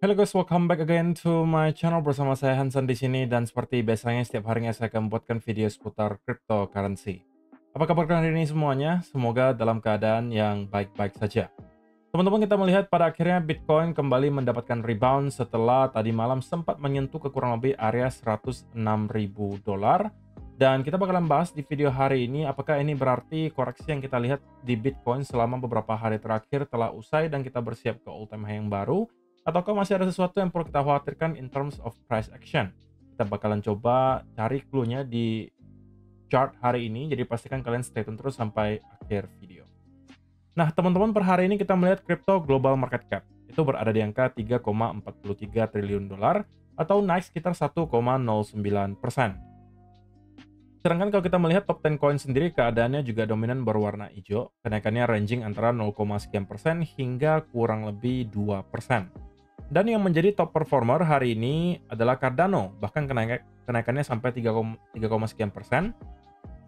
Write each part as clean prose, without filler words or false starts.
Halo guys, welcome back again to my channel bersama saya Hansen di sini dan seperti biasanya setiap harinya saya akan membuatkan video seputar cryptocurrency. Apa kabar kalian hari ini semuanya? Semoga dalam keadaan yang baik-baik saja. Teman-teman, kita melihat pada akhirnya Bitcoin kembali mendapatkan rebound setelah tadi malam sempat menyentuh ke kurang lebih area 106.000 dolar. Dan kita bakalan bahas di video hari ini apakah ini berarti koreksi yang kita lihat di Bitcoin selama beberapa hari terakhir telah usai dan kita bersiap ke all time high yang baru, ataukah masih ada sesuatu yang perlu kita khawatirkan in terms of price action. Kita bakalan coba cari clue-nya di chart hari ini, jadi pastikan kalian stay tune terus sampai akhir video. Nah, teman-teman, per hari ini kita melihat crypto global market cap itu berada di angka 3,43 triliun dolar atau naik sekitar 1,09%. Sedangkan kalau kita melihat top 10 coin sendiri, keadaannya juga dominan berwarna hijau, kenaikannya ranging antara 0, sekian persen hingga kurang lebih 2%. Dan yang menjadi top performer hari ini adalah Cardano, bahkan kenaikannya sampai 3, sekian persen,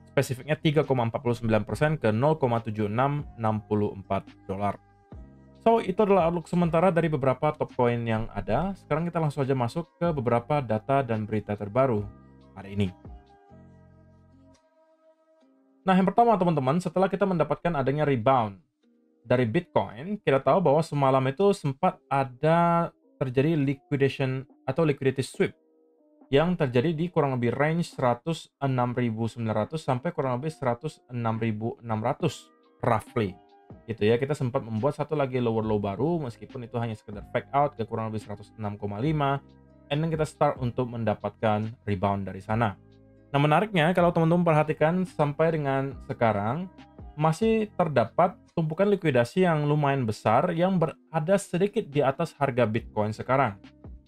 spesifiknya 3,49% ke 0,7664 dolar. So, itu adalah outlook sementara dari beberapa top coin yang ada. Sekarang kita langsung saja masuk ke beberapa data dan berita terbaru hari ini. Nah, yang pertama teman-teman, setelah kita mendapatkan adanya rebound dari Bitcoin, kita tahu bahwa semalam itu sempat ada terjadi liquidation atau liquidity sweep yang terjadi di kurang lebih range 106.900 sampai kurang lebih 106.600 roughly. Gitu ya, kita sempat membuat satu lagi lower low baru meskipun itu hanya sekedar fake out ke kurang lebih 106,5, and then kita start untuk mendapatkan rebound dari sana. Nah, menariknya kalau teman-teman perhatikan sampai dengan sekarang masih terdapat tumpukan likuidasi yang lumayan besar yang berada sedikit di atas harga Bitcoin sekarang.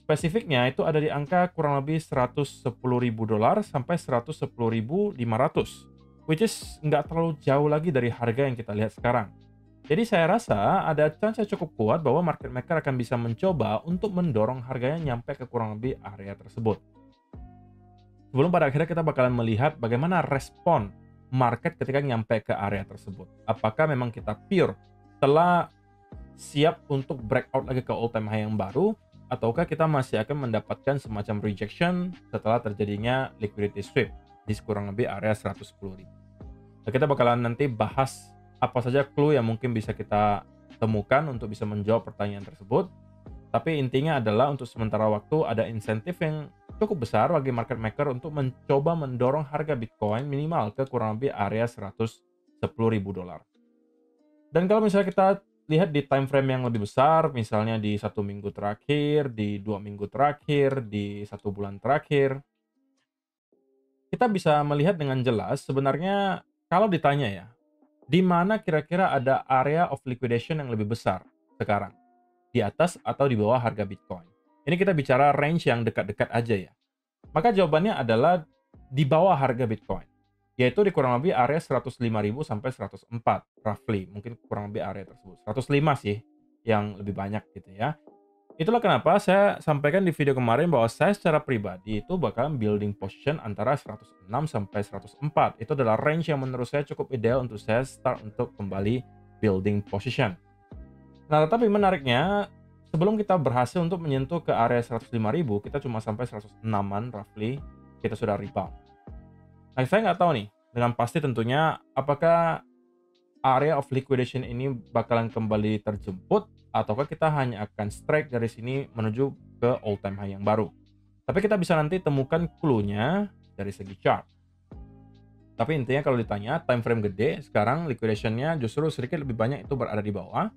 Spesifiknya itu ada di angka kurang lebih 110.000 dolar sampai 110.500, which is nggak terlalu jauh lagi dari harga yang kita lihat sekarang. Jadi saya rasa ada chance yang cukup kuat bahwa market maker akan bisa mencoba untuk mendorong harganya nyampe ke kurang lebih area tersebut. Sebelum pada akhirnya kita bakalan melihat bagaimana respon market ketika nyampe ke area tersebut. Apakah memang kita pure telah siap untuk breakout lagi ke all time high yang baru, ataukah kita masih akan mendapatkan semacam rejection setelah terjadinya liquidity sweep di kurang lebih area 110.000. Nah, kita bakalan nanti bahas apa saja clue yang mungkin bisa kita temukan untuk bisa menjawab pertanyaan tersebut. Tapi intinya adalah untuk sementara waktu ada insentif yang cukup besar bagi market maker untuk mencoba mendorong harga Bitcoin minimal ke kurang lebih area 110.000 dolar. Dan kalau misalnya kita lihat di time frame yang lebih besar, misalnya di 1 minggu terakhir, di 2 minggu terakhir, di 1 bulan terakhir, kita bisa melihat dengan jelas sebenarnya kalau ditanya ya, di mana kira-kira ada area of liquidation yang lebih besar sekarang? Di atas atau di bawah harga Bitcoin? Ini kita bicara range yang dekat-dekat aja ya. Maka jawabannya adalah di bawah harga Bitcoin, yaitu di kurang lebih area 105.000 sampai 104 roughly, mungkin kurang lebih area tersebut. 105 sih yang lebih banyak gitu ya. Itulah kenapa saya sampaikan di video kemarin bahwa saya secara pribadi itu bakal building position antara 106 sampai 104. Itu adalah range yang menurut saya cukup ideal untuk saya start untuk kembali building position. Nah, tetapi menariknya, sebelum kita berhasil untuk menyentuh ke area 105.000, kita cuma sampai 106-an roughly, kita sudah rebound. Nah, saya nggak tahu nih, dengan pasti tentunya, apakah area of liquidation ini bakalan kembali terjemput, ataukah kita hanya akan strike dari sini menuju ke all time high yang baru. Tapi kita bisa nanti temukan clue-nya dari segi chart. Tapi intinya kalau ditanya, time frame gede, sekarang liquidation-nya justru sedikit lebih banyak itu berada di bawah.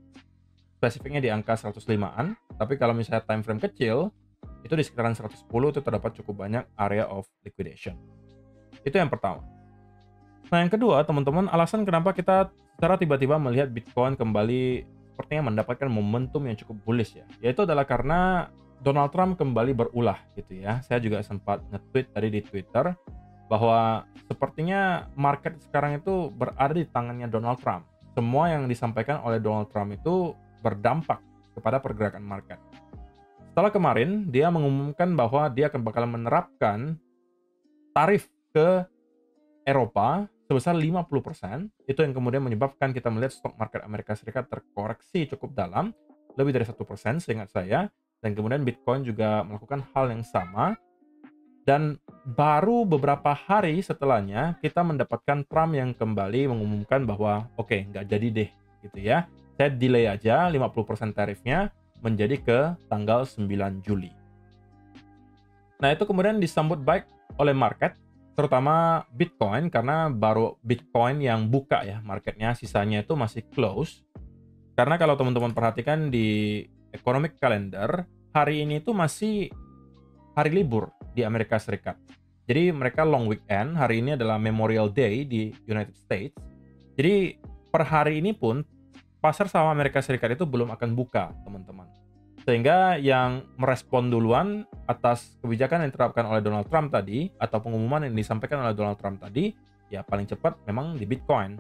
Spesifiknya di angka 105-an, tapi kalau misalnya time frame kecil, itu di sekitaran 110 itu terdapat cukup banyak area of liquidation. Itu yang pertama. Nah, yang kedua, teman-teman, alasan kenapa kita secara tiba-tiba melihat Bitcoin kembali sepertinya mendapatkan momentum yang cukup bullish ya, yaitu adalah karena Donald Trump kembali berulah gitu ya. Saya juga sempat nge-tweet tadi di Twitter bahwa sepertinya market sekarang itu berada di tangannya Donald Trump. Semua yang disampaikan oleh Donald Trump itu berdampak kepada pergerakan market. Setelah kemarin, dia mengumumkan bahwa dia akan bakalan menerapkan tarif ke Eropa sebesar 50%, itu yang kemudian menyebabkan kita melihat stok market Amerika Serikat terkoreksi cukup dalam, lebih dari 1% seingat saya, Dan kemudian Bitcoin juga melakukan hal yang sama. Dan baru beberapa hari setelahnya kita mendapatkan Trump yang kembali mengumumkan bahwa oke, nggak jadi deh gitu ya. Saya delay aja 50% tarifnya menjadi ke tanggal 9 Juli. Nah, itu kemudian disambut baik oleh market, terutama Bitcoin karena baru Bitcoin yang buka ya marketnya, sisanya itu masih close. Karena kalau teman-teman perhatikan di economic calendar, hari ini itu masih hari libur di Amerika Serikat. Jadi mereka long weekend, hari ini adalah Memorial Day di United States. Jadi per hari ini pun pasar saham Amerika Serikat itu belum akan buka, teman-teman. Sehingga yang merespon duluan atas kebijakan yang diterapkan oleh Donald Trump tadi, atau pengumuman yang disampaikan oleh Donald Trump tadi, ya paling cepat memang di Bitcoin.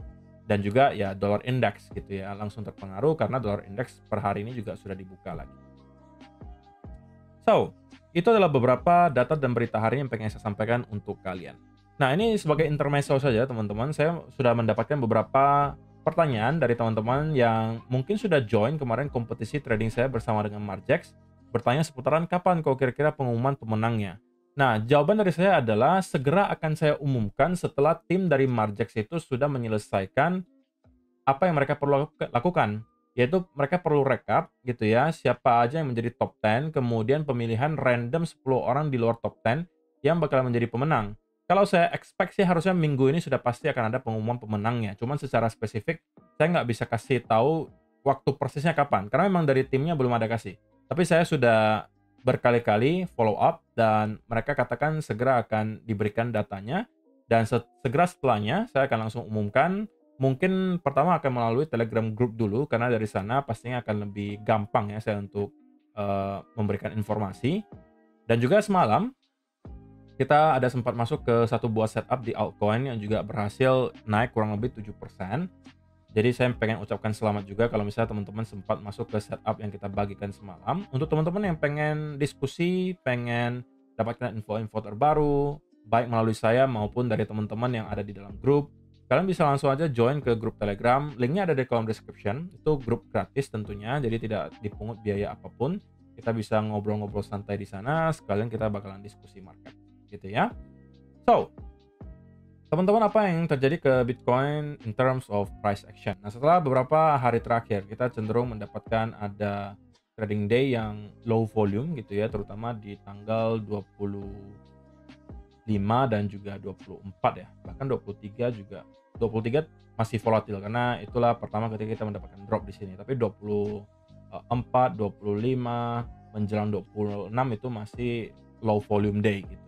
Dan juga ya dollar index gitu ya, langsung terpengaruh karena dollar index per hari ini juga sudah dibuka lagi. So, itu adalah beberapa data dan berita hari yang pengen saya sampaikan untuk kalian. Nah, ini sebagai intermezzo saja, teman-teman. Saya sudah mendapatkan beberapa pertanyaan dari teman-teman yang mungkin sudah join kemarin kompetisi trading saya bersama dengan Margex, bertanya seputaran kapan kok kira-kira pengumuman pemenangnya. Nah, jawaban dari saya adalah segera akan saya umumkan setelah tim dari Margex itu sudah menyelesaikan apa yang mereka perlu lakukan, yaitu mereka perlu rekap gitu ya, siapa aja yang menjadi top 10, kemudian pemilihan random 10 orang di luar top 10 yang bakal menjadi pemenang. Kalau saya expect sih harusnya minggu ini sudah pasti akan ada pengumuman pemenangnya. Cuman secara spesifik saya nggak bisa kasih tahu waktu persisnya kapan, karena memang dari timnya belum ada kasih. Tapi saya sudah berkali-kali follow up dan mereka katakan segera akan diberikan datanya dan segera setelahnya saya akan langsung umumkan. Mungkin pertama akan melalui Telegram Group dulu, karena dari sana pastinya akan lebih gampang ya saya untuk memberikan informasi. Dan juga semalam kita ada sempat masuk ke satu buah setup di altcoin yang juga berhasil naik kurang lebih 7%. Jadi saya pengen ucapkan selamat juga kalau misalnya teman-teman sempat masuk ke setup yang kita bagikan semalam. Untuk teman-teman yang pengen diskusi, pengen dapatkan info-info terbaru, baik melalui saya maupun dari teman-teman yang ada di dalam grup, kalian bisa langsung aja join ke grup Telegram. Linknya ada di kolom description. Itu grup gratis tentunya, jadi tidak dipungut biaya apapun. Kita bisa ngobrol-ngobrol santai di sana, sekalian kita bakalan diskusi market, gitu ya. So, teman-teman, apa yang terjadi ke Bitcoin in terms of price action? Nah, setelah beberapa hari terakhir, kita cenderung mendapatkan ada trading day yang low volume gitu ya, terutama di tanggal 25 dan juga 24 ya. Bahkan 23 juga. 23 masih volatil karena itulah pertama ketika kita mendapatkan drop di sini. Tapi 24, 25 menjelang 26 itu masih low volume day gitu.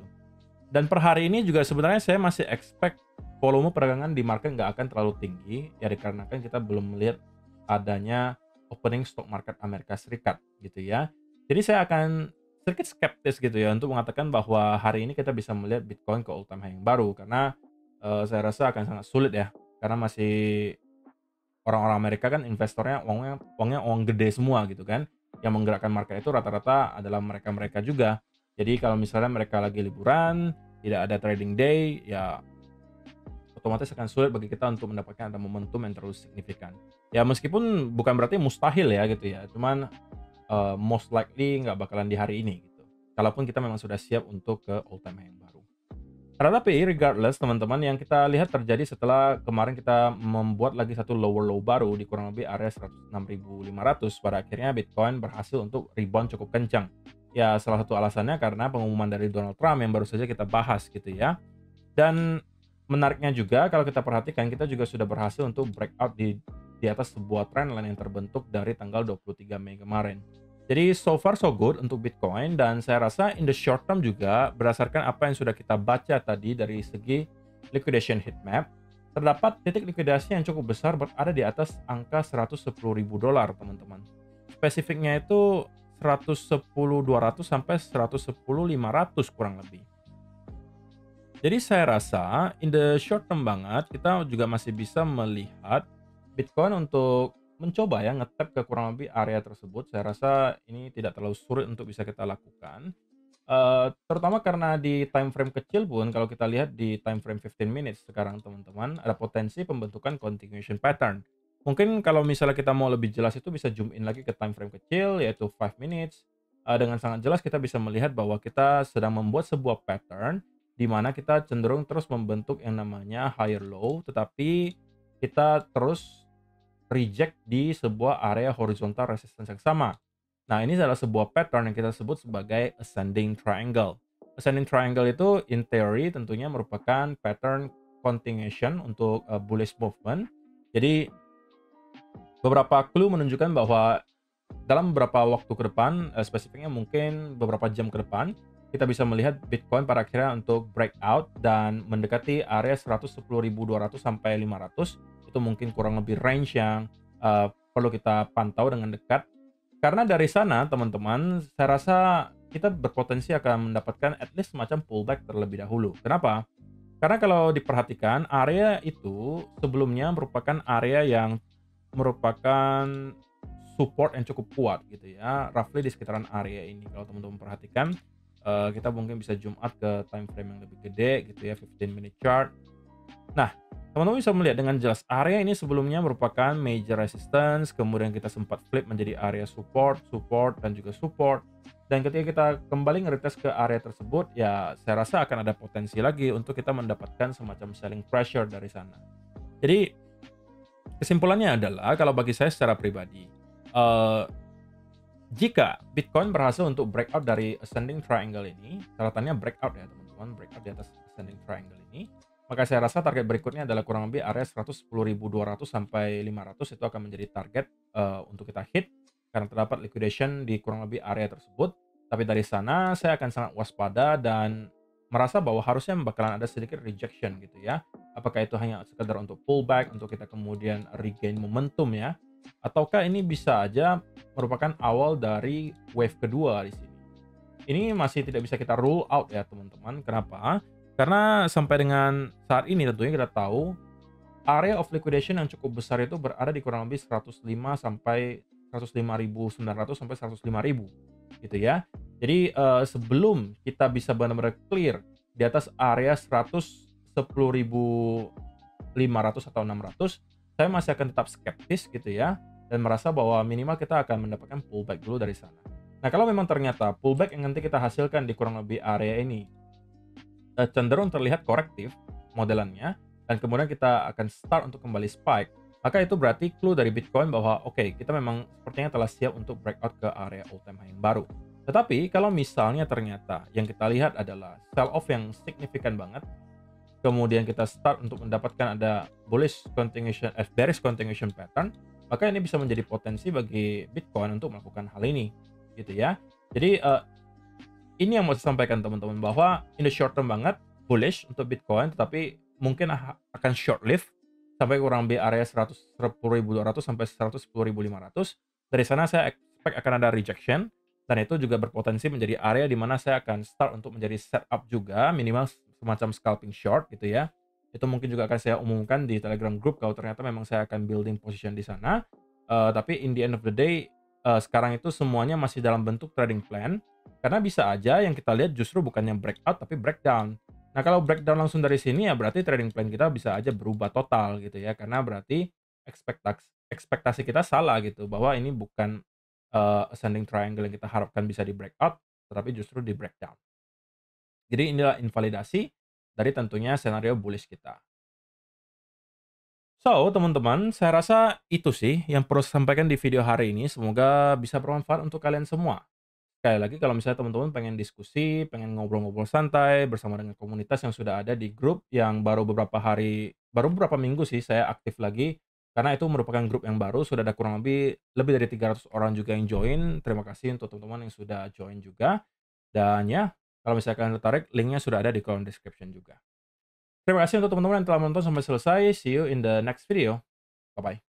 Dan per hari ini juga sebenarnya saya masih expect volume perdagangan di market nggak akan terlalu tinggi, ya dikarenakan kita belum melihat adanya opening stock market Amerika Serikat gitu ya. Jadi saya akan sedikit skeptis gitu ya untuk mengatakan bahwa hari ini kita bisa melihat Bitcoin ke all time high yang baru, karena saya rasa akan sangat sulit ya, karena masih orang-orang Amerika kan investornya uangnya uang gede semua gitu kan. Yang menggerakkan market itu rata-rata adalah mereka-mereka juga. Jadi kalau misalnya mereka lagi liburan, tidak ada trading day, ya otomatis akan sulit bagi kita untuk mendapatkan ada momentum yang terlalu signifikan. Ya meskipun bukan berarti mustahil ya gitu ya, cuman most likely nggak bakalan di hari ini gitu. Kalaupun kita memang sudah siap untuk ke all time high yang baru. Tetapi regardless teman-teman, yang kita lihat terjadi setelah kemarin kita membuat lagi satu lower low baru di kurang lebih area 106.500, pada akhirnya Bitcoin berhasil untuk rebound cukup kencang. Ya salah satu alasannya karena pengumuman dari Donald Trump yang baru saja kita bahas gitu ya. Dan menariknya juga kalau kita perhatikan, kita juga sudah berhasil untuk breakout di atas sebuah trendline yang terbentuk dari tanggal 23 Mei kemarin. Jadi so far so good untuk Bitcoin, dan saya rasa in the short term juga berdasarkan apa yang sudah kita baca tadi dari segi liquidation heat map, terdapat titik likuidasi yang cukup besar berada di atas angka 110.000 dolar, teman-teman. Spesifiknya itu 110.200 sampai 110.500 kurang lebih. Jadi saya rasa in the short term banget kita juga masih bisa melihat Bitcoin untuk mencoba ya ngetap ke kurang lebih area tersebut. Saya rasa ini tidak terlalu sulit untuk bisa kita lakukan. Terutama karena di time frame kecil pun kalau kita lihat di time frame 15 minutes sekarang teman-teman, ada potensi pembentukan continuation pattern. Mungkin kalau misalnya kita mau lebih jelas itu bisa zoom in lagi ke time frame kecil yaitu 5 minutes, dengan sangat jelas kita bisa melihat bahwa kita sedang membuat sebuah pattern di mana kita cenderung terus membentuk yang namanya higher low, tetapi kita terus reject di sebuah area horizontal resistance yang sama. Nah, ini adalah sebuah pattern yang kita sebut sebagai ascending triangle. Ascending triangle itu in theory tentunya merupakan pattern continuation untuk bullish movement. Jadi beberapa clue menunjukkan bahwa dalam beberapa waktu ke depan, spesifiknya mungkin beberapa jam ke depan, kita bisa melihat Bitcoin pada akhirnya untuk breakout dan mendekati area 110.200 sampai 500. Itu mungkin kurang lebih range yang perlu kita pantau dengan dekat. Karena dari sana, teman-teman, saya rasa kita berpotensi akan mendapatkan at least semacam pullback terlebih dahulu. Kenapa? Karena kalau diperhatikan, area itu sebelumnya merupakan area yang merupakan support yang cukup kuat gitu ya, roughly di sekitaran area ini. Kalau teman-teman perhatikan, kita mungkin bisa zoom out ke time frame yang lebih gede gitu ya, 15 minute chart. Nah, teman-teman bisa melihat dengan jelas area ini sebelumnya merupakan major resistance, kemudian kita sempat flip menjadi area support, support, dan juga support. Dan ketika kita kembali nge-retest ke area tersebut, ya saya rasa akan ada potensi lagi untuk kita mendapatkan semacam selling pressure dari sana. Jadi, kesimpulannya adalah kalau bagi saya secara pribadi, eh, jika Bitcoin berhasil untuk breakout dari ascending triangle ini, catatannya breakout ya teman-teman, breakout di atas ascending triangle ini, maka saya rasa target berikutnya adalah kurang lebih area 110.200 sampai 500 itu akan menjadi target untuk kita hit karena terdapat liquidation di kurang lebih area tersebut. Tapi dari sana saya akan sangat waspada dan merasa bahwa harusnya bakalan ada sedikit rejection gitu ya. Apakah itu hanya sekedar untuk pullback, untuk kita kemudian regain momentum ya, ataukah ini bisa aja merupakan awal dari wave kedua di sini. Ini masih tidak bisa kita rule out ya teman-teman. Kenapa? Karena sampai dengan saat ini tentunya kita tahu area of liquidation yang cukup besar itu berada di kurang lebih 105 sampai 105.900 sampai 105.000 gitu ya. Jadi sebelum kita bisa benar-benar clear di atas area 110.500 atau 600, saya masih akan tetap skeptis gitu ya dan merasa bahwa minimal kita akan mendapatkan pullback dulu dari sana. Nah, kalau memang ternyata pullback yang nanti kita hasilkan di kurang lebih area ini cenderung terlihat korektif modelannya dan kemudian kita akan start untuk kembali spike, maka itu berarti clue dari Bitcoin bahwa oke, kita memang sepertinya telah siap untuk breakout ke area all time high yang baru. Tetapi kalau misalnya ternyata yang kita lihat adalah sell off yang signifikan banget, kemudian kita start untuk mendapatkan ada bearish continuation pattern, maka ini bisa menjadi potensi bagi Bitcoin untuk melakukan hal ini, gitu ya. Jadi ini yang mau saya sampaikan teman-teman bahwa in the short term banget bullish untuk Bitcoin, tetapi mungkin akan short live sampai kurang lebih area 110.200 sampai 110.500. Dari sana saya expect akan ada rejection dan itu juga berpotensi menjadi area di mana saya akan start untuk menjadi setup juga minimal semacam scalping short gitu ya. Itu mungkin juga akan saya umumkan di Telegram group kalau ternyata memang saya akan building position di sana. Tapi in the end of the day sekarang itu semuanya masih dalam bentuk trading plan. Karena bisa aja yang kita lihat justru bukannya breakout tapi breakdown. Nah, kalau breakdown langsung dari sini ya berarti trading plan kita bisa aja berubah total gitu ya. Karena berarti ekspektasi kita salah gitu bahwa ini bukan ascending triangle yang kita harapkan bisa di breakout, tetapi justru di breakdown. Jadi inilah invalidasi dari tentunya senario bullish kita. So, teman-teman, saya rasa itu sih yang perlu saya sampaikan di video hari ini. Semoga bisa bermanfaat untuk kalian semua. Sekali lagi kalau misalnya teman-teman pengen diskusi, pengen ngobrol-ngobrol santai bersama dengan komunitas yang sudah ada di grup yang baru beberapa minggu sih saya aktif lagi, karena itu merupakan grup yang baru, sudah ada kurang lebih dari 300 orang juga yang join. Terima kasih untuk teman-teman yang sudah join juga. Dan ya, kalau misalnya kalian tertarik, linknya sudah ada di kolom description juga. Terima kasih untuk teman-teman yang telah menonton sampai selesai. See you in the next video. Bye-bye.